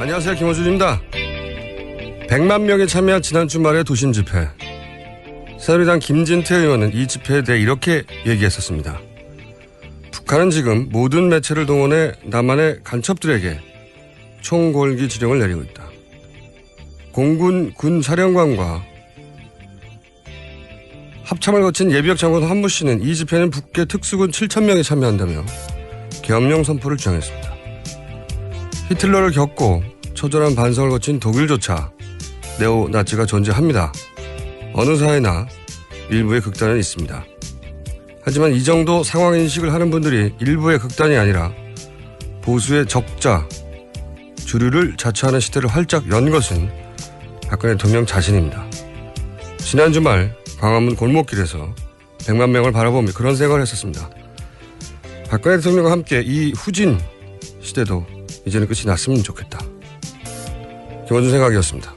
안녕하세요. 김호준입니다. 100만 명이 참여한 지난 주말의 도심 집회. 새누리당 김진태 의원은 이 집회에 대해 이렇게 얘기했었습니다. 북한은 지금 모든 매체를 동원해 남한의 간첩들에게 총궐기 지령을 내리고 있다. 공군 군 사령관과 합참을 거친 예비역 장관 한무 씨는 이 집회는 북계 특수군 7,000명이 참여한다며 계엄령 선포를 주장했습니다. 히틀러를 겪고 처절한 반성을 거친 독일조차 네오나치가 존재합니다. 어느 사회나 일부의 극단은 있습니다. 하지만 이 정도 상황인식을 하는 분들이 일부의 극단이 아니라 보수의 적자, 주류를 자처하는 시대를 활짝 연 것은 박근혜 대통령 자신입니다. 지난 주말 광화문 골목길에서 100만 명을 바라보며 그런 생각을 했었습니다. 박근혜 대통령과 함께 이 후진 시대도 이제는 끝이 났으면 좋겠다. 김원준 생각이었습니다.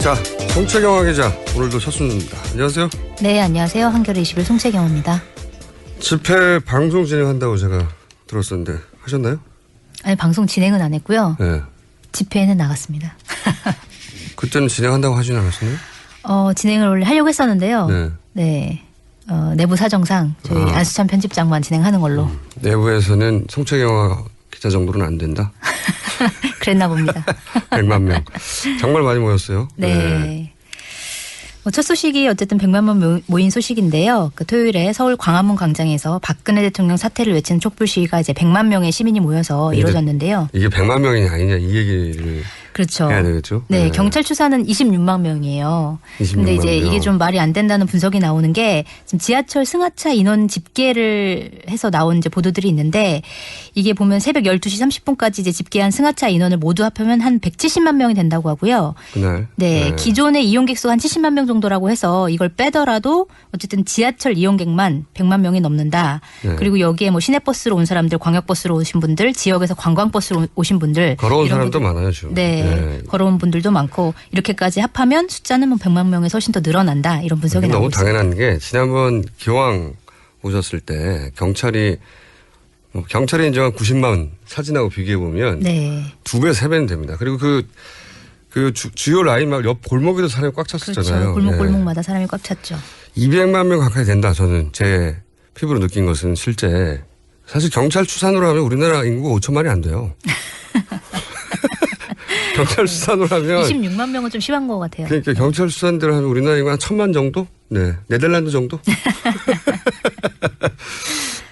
자, 송채경화 기자 오늘도 첫 순입니다. 안녕하세요. 네, 안녕하세요. 한겨레 21 송채경화입니다. 집회 방송 진행한다고 제가 들었었는데 하셨나요? 아니, 방송 진행은 안 했고요. 네. 집회에는 나갔습니다. 그때는 진행한다고 하진 않았었나요? 진행을 원래 하려고 했었는데요. 네. 내부 사정상 저희 안수찬 편집장만 진행하는 걸로. 내부에서는 송채경화 기자 정도는 안 된다? 그랬나 봅니다. 100만 명. 정말 많이 모였어요. 네. 첫 소식이 어쨌든 100만 명 모인 소식인데요. 그 토요일에 서울 광화문 광장에서 박근혜 대통령 사퇴를 외친 촛불 시위가 이제 100만 명의 시민이 모여서 이루어졌는데요. 이게 100만 명이 아니냐 이 얘기를 그렇죠. 해야 되겠죠. 네, 경찰 추산은 26만 명이에요. 26만 근데 이제 명. 이게 좀 말이 안 된다는 분석이 나오는 게 지금 지하철 승하차 인원 집계를 해서 나온 이제 보도들이 있는데 이게 보면 새벽 12시 30분까지 이제 집계한 승하차 인원을 모두 합하면 한 170만 명이 된다고 하고요. 그날. 네, 기존의 이용객 수 한 70만 명 정도라고 해서 이걸 빼더라도 어쨌든 지하철 이용객만 100만 명이 넘는다. 네. 그리고 여기에 뭐 시내버스로 온 사람들, 광역버스로 오신 분들, 지역에서 관광버스로 오신 분들. 걸어온 이런 사람도 분들. 많아요, 지금. 네. 걸어온 분들도 많고 이렇게까지 합하면 숫자는 뭐 100만 명에서 훨씬 더 늘어난다. 이런 분석이 나오고 너무 있습니다. 당연한 게 지난번 기왕 오셨을 때 경찰이 인정한 90만 사진하고 비교해 보면 네. 2배, 3배는 됩니다. 그리고 그 주요 라인 막 옆 골목에도 사람이 꽉 찼었잖아요. 그렇죠. 골목마다 사람이 꽉 찼죠. 200만 명 가까이 된다. 저는 제 피부로 느낀 것은 실제 사실 경찰 추산으로 하면 우리나라 인구가 5천만이 안 돼요. 경찰 수산으로 하면 26만 명은 좀 심한 것 같아요. 그러니까 경찰 수산대로 하면 우리나라 인구가 한 1,000만 정도? 네. 네덜란드 정도?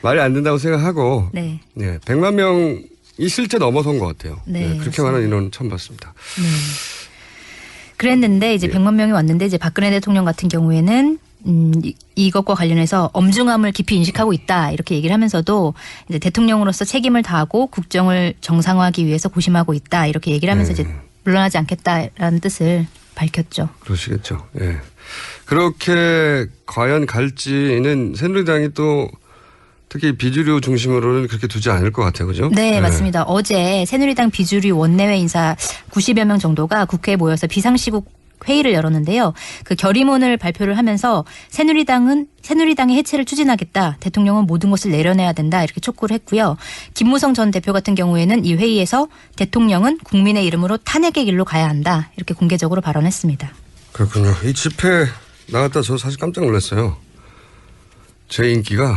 말이 안 된다고 생각하고 네. 100만 명이 실제 넘어선 것 같아요. 네, 그렇게 그렇습니다. 많은 인원 처음 봤습니다. 네. 그랬는데 이제 100만 명이 왔는데 이제 박근혜 대통령 같은 경우에는 이것과 관련해서 엄중함을 깊이 인식하고 있다 이렇게 얘기를 하면서도 이제 대통령으로서 책임을 다하고 국정을 정상화하기 위해서 고심하고 있다 이렇게 얘기를 하면서 이제 물러나지 않겠다라는 뜻을 밝혔죠. 그러시겠죠. 예. 그렇게 과연 갈지는 새누리당이 또 특히 비주류 중심으로는 그렇게 두지 않을 것 같아요. 그죠? 네, 맞습니다. 어제 새누리당 비주류 원내외 인사 90여 명 정도가 국회에 모여서 비상시국 회의를 열었는데요. 그 결의문을 발표를 하면서 새누리당의 해체를 추진하겠다. 대통령은 모든 것을 내려내야 된다. 이렇게 촉구를 했고요. 김무성 전 대표 같은 경우에는 이 회의에서 대통령은 국민의 이름으로 탄핵의 길로 가야 한다. 이렇게 공개적으로 발언했습니다. 그렇군요. 이 집회 나갔다 저 사실 깜짝 놀랐어요. 제 인기가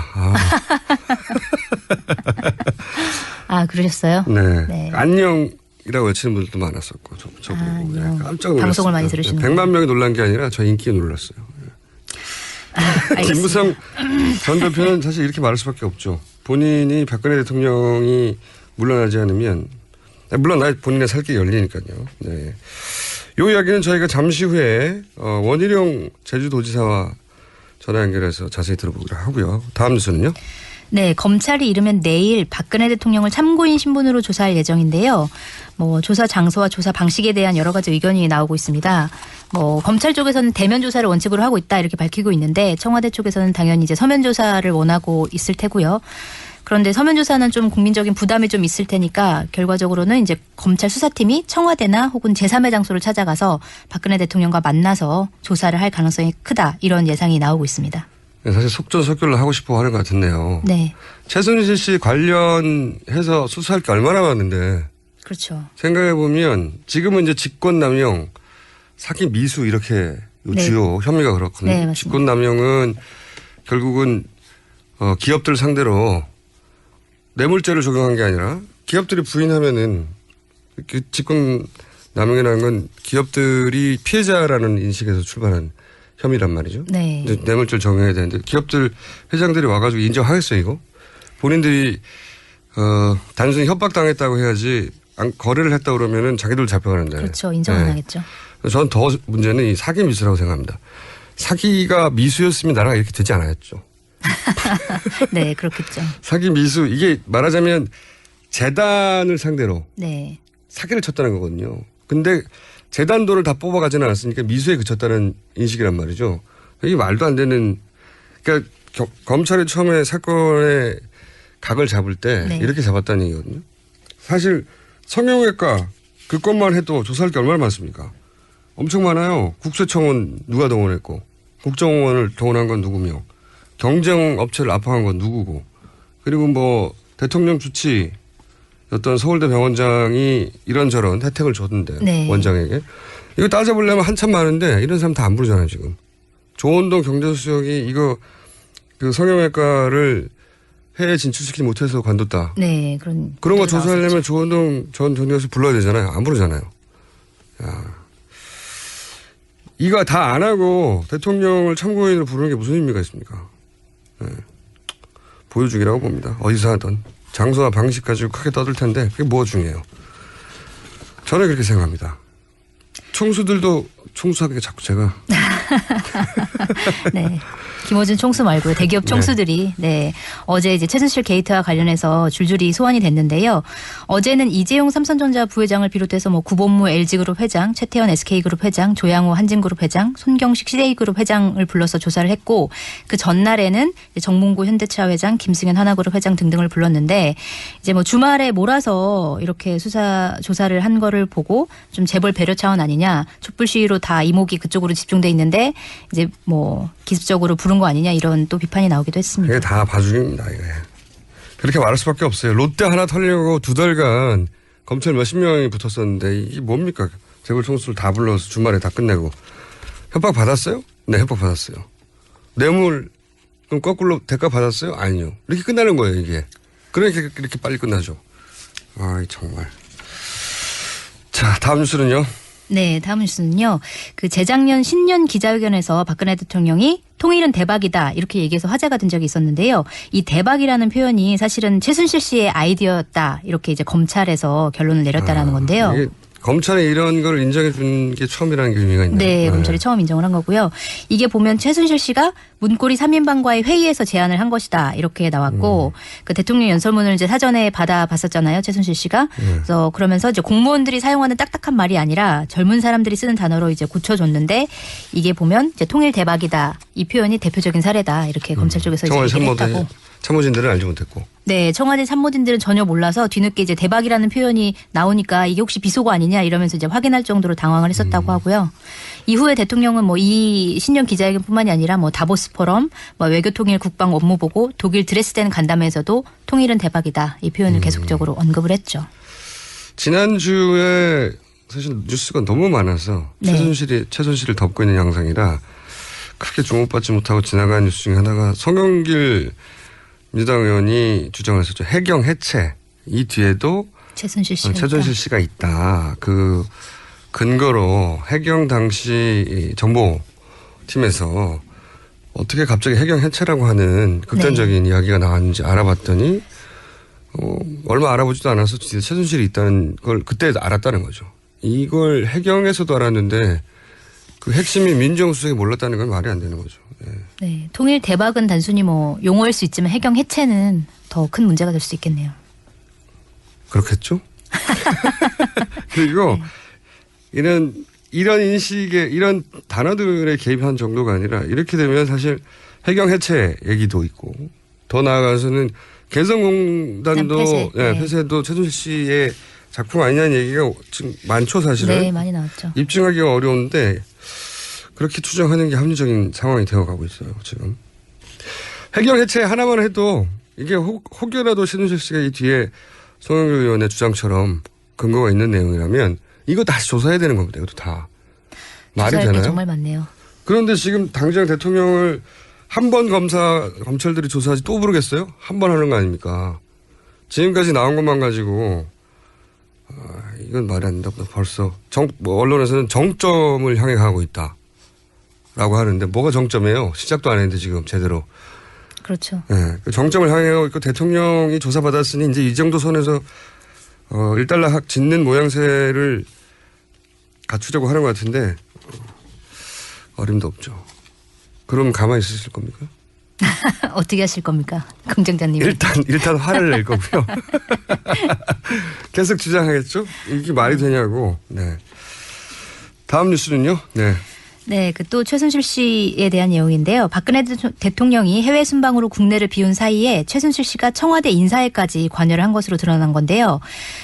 그러셨어요? 네. 안녕이라고 외치는 분들도 많았었고 저 보고 깜짝 놀랐어요. 방송을 많이 들으시는 100만 명이 놀란 게 아니라 저 인기에 놀랐어요. 김무성 전 대표는 사실 이렇게 말할 수밖에 없죠. 본인이 박근혜 대통령이 물러나지 않으면 물론 본인의 살 길이 열리니까요. 네. 이 이야기는 저희가 잠시 후에 원희룡 제주도지사와 전화 연결해서 자세히 들어보기로 하고요. 다음 뉴스는요? 네, 검찰이 이르면 내일 박근혜 대통령을 참고인 신분으로 조사할 예정인데요. 조사 장소와 조사 방식에 대한 여러 가지 의견이 나오고 있습니다. 검찰 쪽에서는 대면 조사를 원칙으로 하고 있다 이렇게 밝히고 있는데 청와대 쪽에서는 당연히 이제 서면 조사를 원하고 있을 테고요. 그런데 서면 조사는 좀 국민적인 부담이 좀 있을 테니까 결과적으로는 이제 검찰 수사팀이 청와대나 혹은 제3의 장소를 찾아가서 박근혜 대통령과 만나서 조사를 할 가능성이 크다 이런 예상이 나오고 있습니다. 사실 속전속결로 하고 싶어 하는 것 같은데요. 네. 최순실 씨 관련해서 수사할 게 얼마나 많은데. 그렇죠. 생각해보면 지금은 이제 직권남용, 사기 미수 이렇게 주요 혐의가 그렇거든요. 네, 맞습니다. 직권남용은 결국은 기업들 상대로 뇌물죄를 적용한 게 아니라 기업들이 부인하면은 그 직권남용이라는 건 기업들이 피해자라는 인식에서 출발한 혐의란 말이죠. 네. 뇌물죄를 적용해야 되는데 기업들 회장들이 와가지고 인정하겠어요 이거? 본인들이 단순히 협박당했다고 해야지 거래를 했다 그러면은 자기들 잡혀가는데. 그렇죠. 인정 안 하겠죠. 저는 더 문제는 이 사기 미수라고 생각합니다. 사기가 미수였으면 나라가 이렇게 되지 않았죠. 네, 그렇겠죠. 사기 미수 이게 말하자면 재단을 상대로 네. 사기를 쳤다는 거거든요. 근데 재단도를 다 뽑아가지는 않았으니까 미수에 그쳤다는 인식이란 말이죠. 이게 말도 안 되는. 그러니까 검찰이 처음에 사건의 각을 잡을 때 네. 이렇게 잡았다는 얘기거든요. 사실 성형외과 그 것만 해도 조사할 게 얼마나 많습니까? 엄청 많아요. 국세청은 누가 동원했고 국정원을 동원한 건 누구며 경쟁업체를 압박한 건 누구고 그리고 뭐 대통령 주치 어떤 서울대 병원장이 이런저런 혜택을 줬는데 네. 원장에게. 이거 따져보려면 한참 많은데 이런 사람 다 안 부르잖아요 지금. 조원동 경제수석이 이거 그 성형외과를 해외 진출시키지 못해서 관뒀다. 네, 그런 거 조사하려면 조원동 전 경제수석 불러야 되잖아요. 안 부르잖아요. 야. 이거 다 안 하고 대통령을 참고인으로 부르는 게 무슨 의미가 있습니까? 네. 보여주기라고 봅니다. 어디서 하든. 장소와 방식 가지고 크게 떠들 텐데 그게 뭐가 중요해요. 저는 그렇게 생각합니다. 총수들도 총수하게 자꾸 제가. 네. 김어준 총수 말고요. 대기업 총수들이 네. 어제 이제 최순실 게이트와 관련해서 줄줄이 소환이 됐는데요. 어제는 이재용 삼성전자 부회장을 비롯해서 뭐 구본무 LG그룹 회장, 최태원 SK그룹 회장, 조양호 한진그룹 회장, 손경식 CJ그룹 회장을 불러서 조사를 했고 그 전날에는 정몽구 현대차 회장, 김승현 하나그룹 회장 등등을 불렀는데 이제 뭐 주말에 몰아서 이렇게 조사를 한 거를 보고 좀 재벌 배려 차원 아니냐. 촛불 시위로 다 이목이 그쪽으로 집중돼 있는데 이제 뭐 기습적으로 부른 거 아니냐 이런 또 비판이 나오기도 했습니다. 이게 다 봐주기입니다. 이게. 그렇게 말할 수밖에 없어요. 롯데 하나 털려고 2달간 검찰 몇십 명이 붙었었는데 이게 뭡니까? 재벌 총수를 다 불러서 주말에 다 끝내고. 협박 받았어요? 네, 협박 받았어요. 뇌물 그럼 거꾸로 대가 받았어요? 아니요. 이렇게 끝나는 거예요 이게. 그러니까 이렇게 빨리 끝나죠. 아 정말. 자 다음 뉴스는요. 네, 다음 뉴스는요. 그 재작년 신년 기자회견에서 박근혜 대통령이 통일은 대박이다 이렇게 얘기해서 화제가 된 적이 있었는데요. 이 대박이라는 표현이 사실은 최순실 씨의 아이디어였다 이렇게 이제 검찰에서 결론을 내렸다라는 건데요. 이게 검찰이 이런 걸 인정해 준 게 처음이라는 게 의미가 있네요. 네, 검찰이 처음 인정을 한 거고요. 이게 보면 최순실 씨가 문고리 3인방과의 회의에서 제안을 한 것이다 이렇게 나왔고 그 대통령 연설문을 이제 사전에 받아봤었잖아요. 최순실 씨가. 그래서 그러면서 이제 공무원들이 사용하는 딱딱한 말이 아니라 젊은 사람들이 쓰는 단어로 이제 고쳐줬는데 이게 보면 이제 통일 대박이다 이 표현이 대표적인 사례다 이렇게 검찰 쪽에서 이제 얘기를 했다고. 참모진들은 알지 못했고. 네, 청와대 참모진들은 전혀 몰라서 뒤늦게 이제 대박이라는 표현이 나오니까 이게 혹시 비속어 아니냐 이러면서 이제 확인할 정도로 당황을 했었다고 하고요. 이후에 대통령은 뭐 이 신년 기자회견뿐만이 아니라 뭐 다보스 포럼, 뭐 외교통일 국방 업무보고, 독일 드레스덴 간담회에서도 통일은 대박이다 이 표현을 계속적으로 언급을 했죠. 지난주에 사실 뉴스가 너무 많아서 네. 최순실을 덮고 있는 양상이라 크게 주목받지 못하고 지나간 뉴스 중에 하나가 송영길 민주당 의원이 주장을 했었죠. 해경 해체. 이 뒤에도 최순실 씨가 있다. 그 근거로 해경 당시 정보팀에서 어떻게 갑자기 해경 해체라고 하는 극단적인 이야기가 나왔는지 알아봤더니 얼마 알아보지도 않아서 최순실이 있다는 걸 그때 알았다는 거죠. 이걸 해경에서도 알았는데 그 핵심이 민정수석이 몰랐다는 건 말이 안 되는 거죠. 네. 네, 통일 대박은 단순히 뭐 용어일 수 있지만 해경 해체는 더 큰 문제가 될 수 있겠네요. 그렇겠죠? 그리고 네. 이런 인식의 이런 단어들의 개입한 정도가 아니라 이렇게 되면 사실 해경 해체 얘기도 있고 더 나아가서는 개성공단도 폐쇄도 최순실 씨의 작품 아니냐는 얘기가 지금 많죠 사실은. 네, 많이 나왔죠. 입증하기가 어려운데 그렇게 추정하는 게 합리적인 상황이 되어가고 있어요 지금. 해경 해체 하나만 해도 이게 혹여라도 신은실 씨가 이 뒤에 송영길 의원의 주장처럼 근거가 있는 내용이라면 이거 다시 조사해야 되는 겁니다. 이것도 다. 말이 되나요? 정말 많네요. 그런데 지금 당장 대통령을 한 번 검찰들이 조사하지 또 부르겠어요? 한 번 하는 거 아닙니까? 지금까지 나온 것만 가지고 이건 말이 안 된다. 벌써 언론에서는 정점을 향해 가고 있다라고 하는데 뭐가 정점이에요? 시작도 안 했는데 지금 제대로. 그렇죠. 네, 그 정점을 향해 가고 있고 대통령이 조사받았으니 이제 이 정도 선에서 일단락 짓는 모양새를 갖추려고 하는 것 같은데 어림도 없죠. 그럼 가만히 있으실 겁니까? 어떻게 하실 겁니까? 공장장님. 일단 화를 낼 거고요. 계속 주장하겠죠? 이게 말이 되냐고. 네. 다음 뉴스는요? 네. 네, 그 또 최순실 씨에 대한 내용인데요. 박근혜 대통령이 해외 순방으로 국내를 비운 사이에 최순실 씨가 청와대 인사에까지 관여를 한 것으로 드러난 건데요.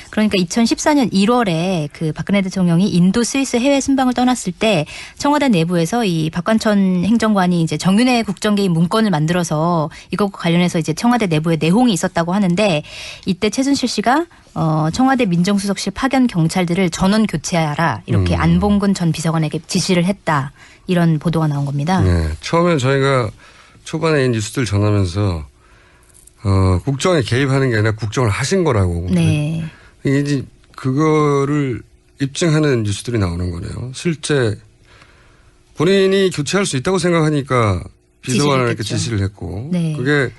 그러니까 2014년 1월에 그 박근혜 대통령이 인도 스위스 해외 순방을 떠났을 때 청와대 내부에서 이 박관천 행정관이 이제 정윤회 국정개입 문건을 만들어서 이것과 관련해서 이제 청와대 내부에 내홍이 있었다고 하는데 이때 최순실 씨가 청와대 민정수석실 파견 경찰들을 전원 교체하라 이렇게 안봉근 전 비서관에게 지시를 했다. 이런 보도가 나온 겁니다. 네. 처음에 저희가 초반에 이 뉴스들 전하면서 국정에 개입하는 게 아니라 국정을 하신 거라고. 네. 이제 그거를 입증하는 뉴스들이 나오는 거네요. 실제 본인이 교체할 수 있다고 생각하니까 비서관에게 지시를 했고. 네. 그게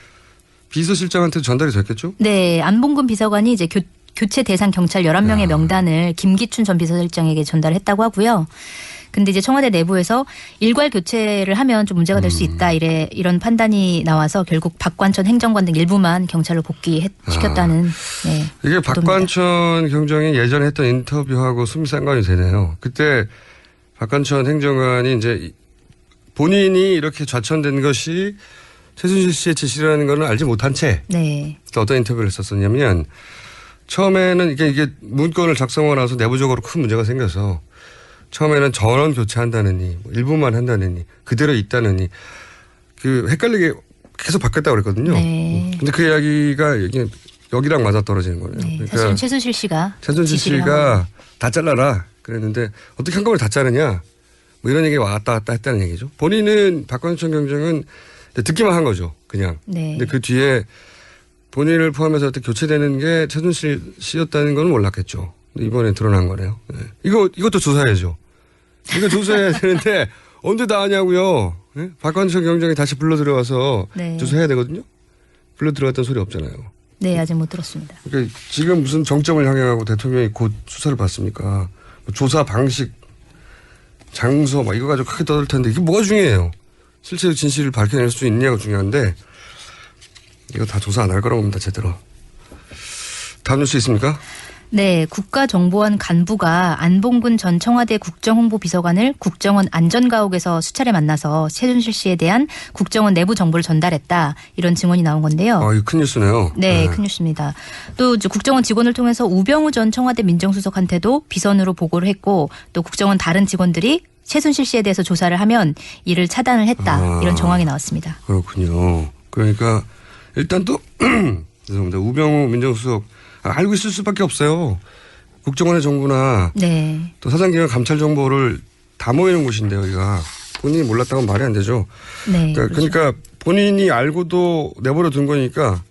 비서실장한테 전달이 됐겠죠? 네. 안봉근 비서관이 이제 교체 대상 경찰 11명의 명단을 김기춘 전 비서실장에게 전달했다고 하고요. 근데 이제 청와대 내부에서 일괄 교체를 하면 좀 문제가 될 수 있다 이런 판단이 나와서 결국 박관천 행정관 등 일부만 경찰로 복귀시켰다는 네, 이게 보도입니다. 박관천 경정이 예전에 했던 인터뷰하고 상관이 되네요. 그때 박관천 행정관이 이제 본인이 이렇게 좌천된 것이 최순실 씨의 지시라는 걸 알지 못한 채 네. 어떤 인터뷰를 했었냐면 처음에는 이게 문건을 작성하고 나서 내부적으로 큰 문제가 생겨서 처음에는 전원 교체한다느니 일부만 한다느니 그대로 있다느니 그 헷갈리게 계속 바뀌었다고 그랬거든요. 네. 근데 그 이야기가 여기랑 맞아떨어지는 거네요. 네. 그러니까 사실은 최순실 씨가 다 잘라라 그랬는데 어떻게 한꺼번에 다 자르냐 뭐 이런 얘기가 왔다 갔다 했다는 얘기죠. 본인은 박관천 경정은 듣기만 한 거죠. 그냥. 네. 근데 그 뒤에 본인을 포함해서 어떻게 교체되는 게 최순실 씨였다는 건 몰랐겠죠. 이번에 드러난 거네요. 네. 이것도 조사해야죠. 이거 조사해야 되는데 언제 다 하냐고요. 네? 박관천 경정이 다시 불러 들어와서 네. 조사해야 되거든요. 불러 들어왔던 소리 없잖아요. 네, 아직 못 들었습니다. 그러니까 지금 무슨 정점을 향해 가고 대통령이 곧 수사를 받습니까? 조사 방식, 장소 막 이거 가지고 크게 떠들 텐데 이게 뭐가 중요해요? 실제 진실을 밝혀낼 수 있냐가 중요한데 이거 다 조사 안 할 거라고 봅니다. 제대로. 다음 뉴스 있습니까? 네, 국가정보원 간부가 안봉근 전 청와대 국정홍보비서관을 국정원 안전가옥에서 수차례 만나서 최순실 씨에 대한 국정원 내부 정보를 전달했다. 이런 증언이 나온 건데요. 이거 큰 뉴스네요. 네, 큰 뉴스입니다. 또 이제 국정원 직원을 통해서 우병우 전 청와대 민정수석한테도 비선으로 보고를 했고 또 국정원 다른 직원들이 최순실 씨에 대해서 조사를 하면 이를 차단을 했다. 이런 정황이 나왔습니다. 그렇군요. 그러니까 일단 또 죄송합니다. 우병우 민정수석 알고 있을 수밖에 없어요. 국정원의 정보나 네. 또 사장기관 감찰 정보를 다 모이는 곳인데 여기가 본인이 몰랐다고 말이 안 되죠. 네. 그러니까 본인이 알고도 내버려 둔 거니까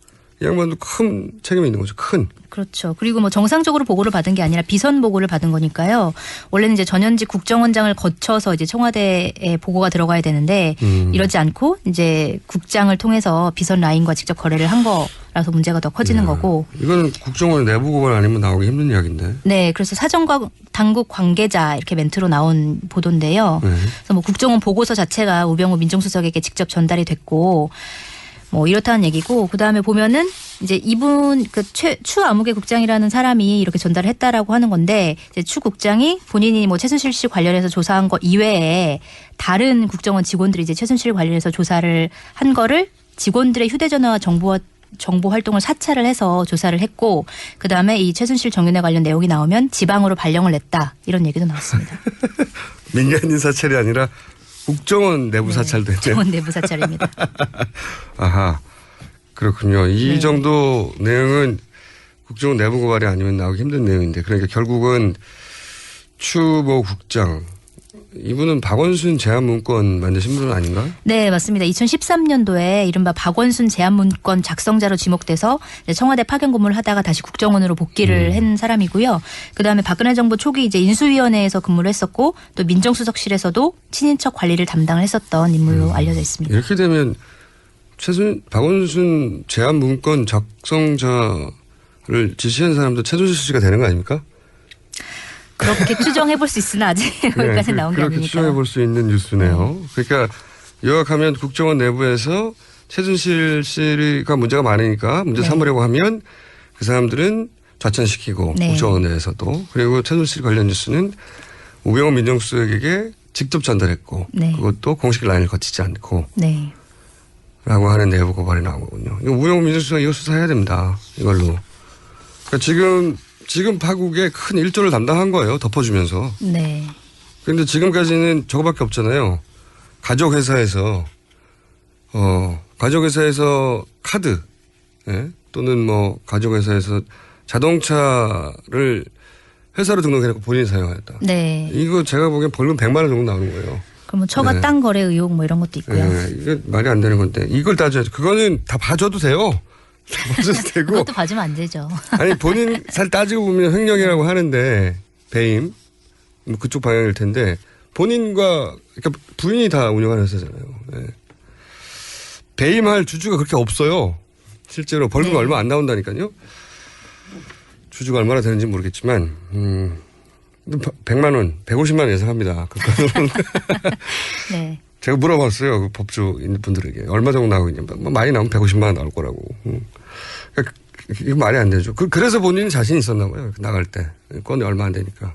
이 양반도 큰 책임이 있는 거죠. 큰. 그렇죠. 그리고 뭐 정상적으로 보고를 받은 게 아니라 비선 보고를 받은 거니까요. 원래는 이제 전현직 국정원장을 거쳐서 이제 청와대에 보고가 들어가야 되는데 이러지 않고 이제 국장을 통해서 비선 라인과 직접 거래를 한 거라서 문제가 더 커지는 거고. 이거는 국정원 내부 고발 아니면 나오기 힘든 이야기인데. 네, 그래서 사정과 당국 관계자 이렇게 멘트로 나온 보도인데요. 네. 그래서 뭐 국정원 보고서 자체가 우병우 민정수석에게 직접 전달이 됐고. 뭐 이렇다는 얘기고 그다음에 보면은 이제 이분 그 추 아무개 국장이라는 사람이 이렇게 전달을 했다라고 하는 건데 이제 추 국장이 본인이 뭐 최순실 씨 관련해서 조사한 거 이외에 다른 국정원 직원들이 이제 최순실 관련해서 조사를 한 거를 직원들의 휴대전화와 정보 활동을 사찰을 해서 조사를 했고 그다음에 이 최순실 정윤회 관련 내용이 나오면 지방으로 발령을 냈다 이런 얘기도 나왔습니다. 민간인 사찰이 아니라 국정원 내부 사찰도 했네요. 국정원 내부 사찰입니다. 아하. 그렇군요. 이 네. 정도 내용은 국정원 내부 고발이 아니면 나오기 힘든 내용인데 그러니까 결국은 추모 국장 이분은 박원순 제안문건 만드신 분은 아닌가? 네, 맞습니다. 2013년도에 이른바 박원순 제안문건 작성자로 지목돼서 청와대 파견 근무를 하다가 다시 국정원으로 복귀를 한 사람이고요. 그다음에 박근혜 정부 초기 이제 인수위원회에서 근무를 했었고 또 민정수석실에서도 친인척 관리를 담당을 했었던 인물로 알려져 있습니다. 이렇게 되면 박원순 제안문건 작성자를 지시한 사람도 최순실 씨가 되는 거 아닙니까? 그렇게 추정해 볼 수 있으나 아직 여기까지 나온 게 그렇게 아니니까. 추정해 볼 수 있는 뉴스네요. 그러니까 요약하면 국정원 내부에서 최순실 씨가 문제가 많으니까 문제 네. 삼으려고 하면 그 사람들은 좌천시키고 네. 국정원 내에서도 그리고 최순실 관련 뉴스는 우병우 민정수석에게 직접 전달했고 네. 그것도 공식 라인을 거치지 않고 네. 라고 하는 내부 고발이 나오거든요. 이거 우병우 민정수석 이거 수사해야 됩니다. 이걸로. 그러니까 지금 파국에 큰 일조를 담당한 거예요. 덮어주면서. 네. 그런데 지금까지는 저거밖에 없잖아요. 가족회사에서 카드 예? 또는 뭐 가족회사에서 자동차를 회사로 등록해놓고 본인이 사용하였다. 네. 이거 제가 보기엔 벌금 100만 원 정도 나오는 거예요. 그러면 처가 네. 땅 거래 의혹 뭐 이런 것도 있고요. 예, 이게 말이 안 되는 건데 이걸 따져야죠. 그거는 다 봐줘도 돼요. 다 봐줘도 되고. 그것도 봐주면 안 되죠. 아니 본인 살 따지고 보면 횡령이라고 하는데 배임 뭐 그쪽 방향일 텐데 본인과 그러니까 부인이 다 운영하는 회사잖아요. 네. 배임할 주주가 그렇게 없어요. 실제로 벌금 네. 얼마 안 나온다니까요. 주주가 얼마나 되는지 모르겠지만 100만 원, 150만 원 예상합니다. 그거는 네. 제가 물어봤어요. 그 법조인 분들에게 얼마 정도 나오겠냐. 뭐 많이 나오면 150만 원 나올 거라고. 그러니까 이거 말이 안 되죠. 그래서 본인은 자신 있었나 봐요. 나갈 때. 건이 얼마 안 되니까.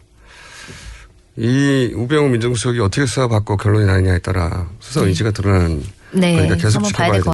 이 우병우 민정수석이 어떻게 수사받고 결론이 나느냐에 따라 수사 의지가 드러나는 네. 그러니까 계속 한번 봐야 될 지켜봐야 것